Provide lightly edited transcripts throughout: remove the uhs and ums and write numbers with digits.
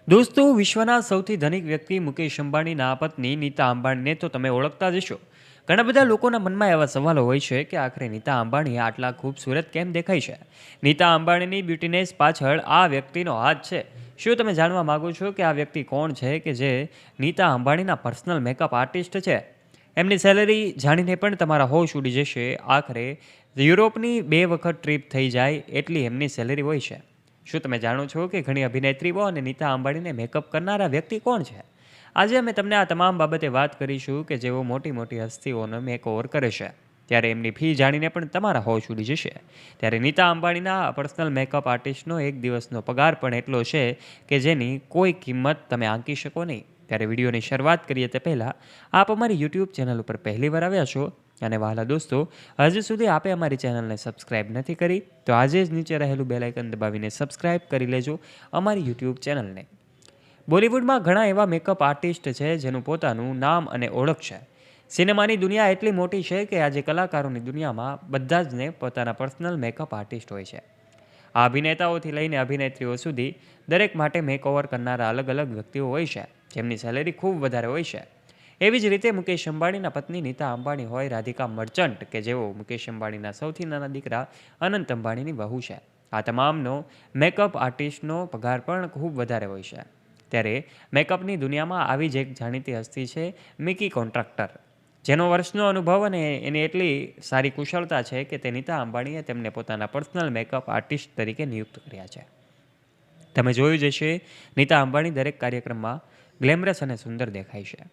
દોસ્તો, વિશ્વના સૌથી ધનિક વ્યક્તિ મુકેશ અંબાણીના પત્ની નીતા અંબાણીને તો તમે ઓળખતા જ હશો. ઘણા બધા લોકોના મનમાં એવા સવાલો હોય છે કે આખરે નીતા અંબાણી આટલા ખૂબસૂરત કેમ દેખાય છે. નીતા અંબાણીની બ્યુટીનેસ પાછળ આ વ્યક્તિનો હાથ છે. શું તમે જાણવા માંગો છો કે આ વ્યક્તિ કોણ છે કે જે નીતા અંબાણીના પર્સનલ મેકઅપ આર્ટિસ્ટ છે? એમની સેલરી જાણીને પણ તમારા હોશ ઉડી જશે. આખરે યુરોપની 2 વખત ટ્રીપ થઈ જાય એટલી એમની સેલરી હોય છે. શું તમે જાણો છો કે ઘણી અભિનેત્રીઓ અને નીતા અંબાણીને મેકઅપ કરનારા વ્યક્તિ કોણ છે? આજે અમે તમને આ તમામ બાબતે વાત કરીશું કે જેઓ મોટી મોટી હસ્તીઓનો મેકઓવર કરે છે. ત્યારે એમની ફી જાણીને પણ તમારા હોશ ઉડી જશે. ત્યારે નીતા અંબાણીના પર્સનલ મેકઅપ આર્ટિસ્ટનો એક દિવસનો પગાર પણ એટલો છે કે જેની કોઈ કિંમત તમે આંકી શકો નહીં. ત્યારે વિડીયોની શરૂઆત કરીએ તે પહેલાં આપ અમારી યુટ્યુબ ચેનલ ઉપર પહેલીવાર આવ્યા છો અને વહાલા દોસ્તો, હજી સુધી આપે અમારી ચેનલને સબસ્ક્રાઇબ નથી કરી તો આજે જ નીચે રહેલું બેલ આઇકન દબાવીને સબસ્ક્રાઇબ કરી લેજો અમારી યુટ્યુબ ચેનલને. બોલિવૂડમાં ઘણા એવા મેકઅપ આર્ટિસ્ટ છે જેનું પોતાનું નામ અને ઓળખ છે. સિનેમાની દુનિયા એટલી મોટી છે કે આજે કલાકારોની દુનિયામાં બધા જને પોતાના પર્સનલ મેકઅપ આર્ટિસ્ટ હોય છે. આ અભિનેતાઓથી લઈને અભિનેત્રીઓ સુધી દરેક માટે મેકઓવર કરનારા અલગ અલગ વ્યક્તિઓ હોય છે જેમની સેલેરી ખૂબ વધારે હોય છે. એવી જ રીતે મુકેશ અંબાણીના પત્ની નીતા અંબાણી હોય રાધિકા મર્ચન્ટ કે જેઓ મુકેશ અંબાણીના સૌથી નાના દીકરા અનંત અંબાણીની વહુ છે. આ તમામનો મેકઅપ આર્ટિસ્ટનો પગાર પણ ખૂબ વધારે હોય છે. ત્યારે મેકઅપની દુનિયામાં આવી જ એક જાણીતી હસ્તી છે મિકી કોન્ટ્રાક્ટર, જેનો વર્ષનો અનુભવ અને એની એટલી સારી કુશળતા છે કે તે નીતા અંબાણીએ તેમને પોતાના પર્સનલ મેકઅપ આર્ટિસ્ટ તરીકે નિયુક્ત કર્યા છે. તમે જોયું જ હશે, નીતા અંબાણી દરેક કાર્યક્રમમાં ગ્લેમરસ અને સુંદર દેખાય છે.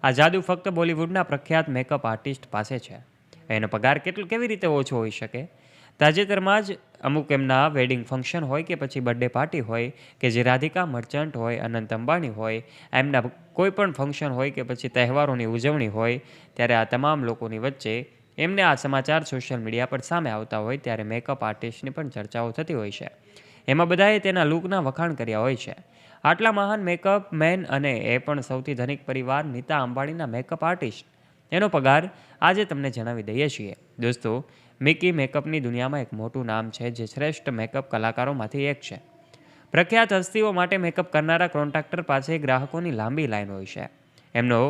આ જાદુ ફક્ત બોલિવૂડના પ્રખ્યાત મેકઅપ આર્ટિસ્ટ પાસે છે. એનો પગાર કેવી રીતે ઓછો હોઈ શકે? તાજેતરમાં જ અમુક એમના વેડિંગ ફંક્શન હોય કે પછી બર્થડે પાર્ટી હોય કે જે રાધિકા મર્ચન્ટ હોય, અનંત અંબાણી હોય, એમના કોઈ પણ ફંક્શન હોય કે પછી તહેવારોની ઉજવણી હોય, ત્યારે આ તમામ લોકોની વચ્ચે એમને આ સમાચાર સોશિયલ મીડિયા પર સામે આવતા હોય ત્યારે મેકઅપ આર્ટિસ્ટની પણ ચર્ચાઓ થતી હોય છે. એમાં બધાએ તેના લુકના વખાણ કર્યા હોય છે. આટલા મહાન મેકઅપ મેન અને એ પણ સૌથી ધનિક પરિવાર નીતા અંબાણીના મેકઅપ આર્ટિસ્ટ, એનો પગાર આજે તમને જણાવી દઈએ છીએ. દોસ્તો, મિકી મેકઅપની દુનિયામાં એક મોટું નામ છે જે શ્રેષ્ઠ મેકઅપ કલાકારોમાંથી એક છે. પ્રખ્યાત હસ્તીઓ માટે મેકઅપ કરનારા કોન્ટ્રાક્ટર પાસે ગ્રાહકોની લાંબી લાઈન હોય છે. એમનો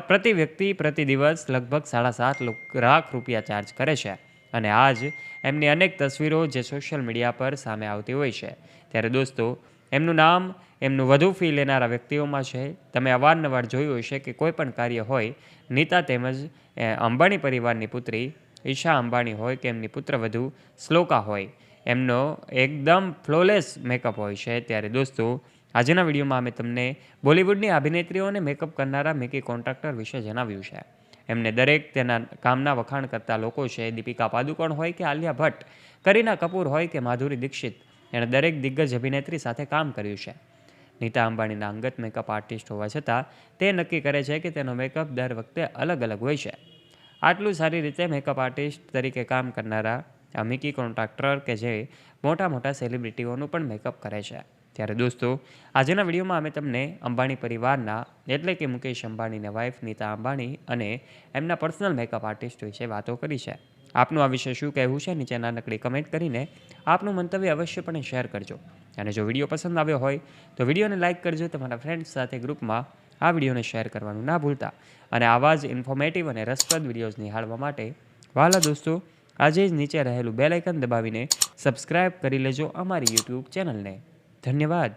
પ્રતિ વ્યક્તિ પ્રતિ દિવસ લગભગ 7.5 લાખ રૂપિયા ચાર્જ કરે છે અને આજ એમની અનેક તસવીરો જે સોશિયલ મીડિયા પર સામે આવતી હોય છે. ત્યારે દોસ્તો, એમનું નામ એમનું વધુ ફી લેનારા વ્યક્તિઓમાં છે. તમે અવારનવાર જોયું હશે કે કોઈ પણ કાર્ય હોય, નીતા તેમજ અંબાણી પરિવારની પુત્રી ઈશા અંબાણી હોય કે એમની પુત્રવધુ શ્લોકા હોય, એમનો એકદમ ફ્લોલેસ મેકઅપ હોય છે. ત્યારે દોસ્તો, આજના વિડીયોમાં અમે તમને બોલિવૂડની અભિનેત્રીઓને મેકઅપ કરનારા મિકી કોન્ટ્રાક્ટર વિશે જણાવ્યું છે. એમને દરેક તેના કામના વખાણ કરતા લોકો છે. દીપિકા પાદુકોણ હોય કે આલિયા ભટ્ટ, કરીના કપૂર હોય કે માધુરી દીક્ષિત, એણે દરેક દિગ્ગજ અભિનેત્રી સાથે કામ કર્યું છે. નીતા અંબાણીના અંગત મેકઅપ આર્ટિસ્ટ હોવા છતાં તે નક્કી કરે છે કે તેનો મેકઅપ દર વખતે અલગ અલગ હોય છે. આટલું સારી રીતે મેકઅપ આર્ટિસ્ટ તરીકે કામ કરનારા આ મિકી કોન્ટ્રાક્ટર કે જે મોટા મોટા સેલિબ્રિટીઓનું પણ મેકઅપ કરે છે. ત્યારે દોસ્તો, આજના વિડીયોમાં અમે તમને અંબાણી પરિવારના એટલે કે મુકેશ અંબાણીના વાઇફ નીતા અંબાણી અને એમના પર્સનલ મેકઅપ આર્ટિસ્ટ વિશે વાતો કરી છે. આપનું આ વિશે શું કહેવું છે? નીચે નાનકડી કમેન્ટ કરીને આપનું મંતવ્ય અવશ્યપણે શેર કરજો. અને જો વિડીયો પસંદ આવ્યો હોય તો વિડીયોને લાઇક કરજો. તમારા ફ્રેન્ડ્સ સાથે ગ્રુપમાં આ વિડીયોને શેર કરવાનું ના ભૂલતા. અને આવા જ ઇન્ફોર્મેટિવ અને રસપ્રદ વિડીયોઝ નિહાળવા માટે વહાલા દોસ્તો, આજે જ નીચે રહેલું બેલ આઇકન દબાવીને સબસ્ક્રાઇબ કરી લેજો અમારી યુટ્યુબ ચેનલને. ધન્યવાદ.